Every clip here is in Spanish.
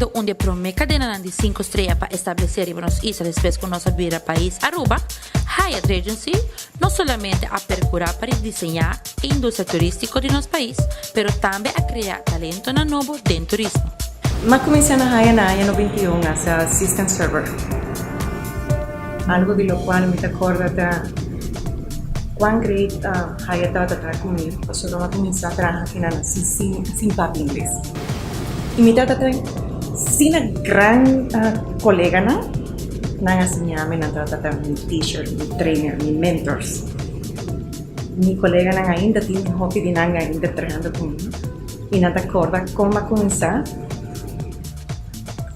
sendo uma promessa cadena de 5 estrelas para estabelecer em nossa isla después com nossa vida país Aruba, Hyatt Regency não somente a percurar para desenhar a indústria turística de nosso país, mas também a criar talento na novo dentro do turismo. Ma comencé na Hyatt na ano 21 as assistant server. Algo de lo cual me acorda da cuán great Hyatt estaba atrás conmigo. Pues yo comencé a trabajar sin papi inglés. Y mi tata sin una gran colega na enseñarme na tata mi teacher, mi trainer, mi mentors. Mi colega na ainda tiene hobby de nanga ainda trabajando conmigo. Y nada acorda como começar.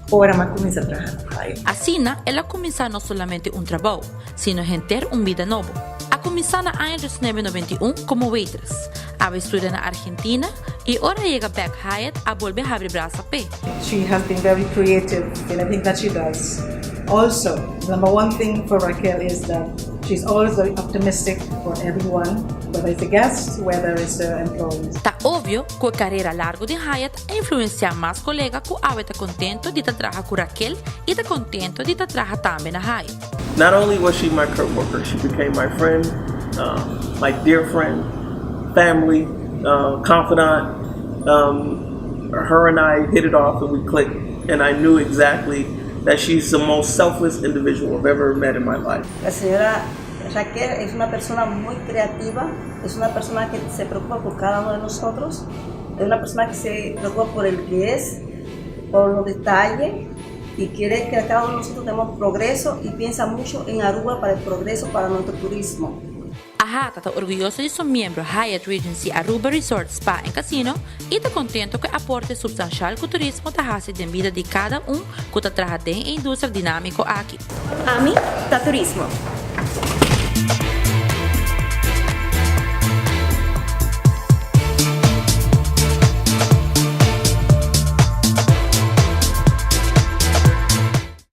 Ora ma começa a trabalhar. Assim, ela começou não somente trabalho, sino a ter vida nova. A começar no ano 1991 como waitress. A estudar na Argentina e agora chega back Hyatt a volver a abrir braço a pé. She has been very creative in everything that she does. Also, number one thing for Raquel is that she's always very optimistic for everyone, whether it's a guest, whether it's an employee. Tá óbvio que a carreira larga de Hyatt influencia mais colegas que a está contento de trabalhar com Raquel e está contento de trabalhar também na Hyatt. Not only was she my co-worker, she became my friend, my dear friend, family, confidant. Her and I hit it off and we clicked, and I knew exactly that she's the most selfless individual I've ever met in my life. La señora Raquel es una persona muy creativa, es una persona que se preocupa por cada uno de nosotros, es una persona que se preocupa por el que es, por los detalles y quiere que cada uno de nosotros tengamos progreso y piensa mucho en Aruba para el progreso, para nuestro turismo. AHATA está orgulloso de su miembro Hyatt Regency Aruba Resort Spa en Casino y está contento que aporte substancial que o turismo está haciendo en vida de cada que está trabajando en indústria dinámica aquí. A mí, está turismo.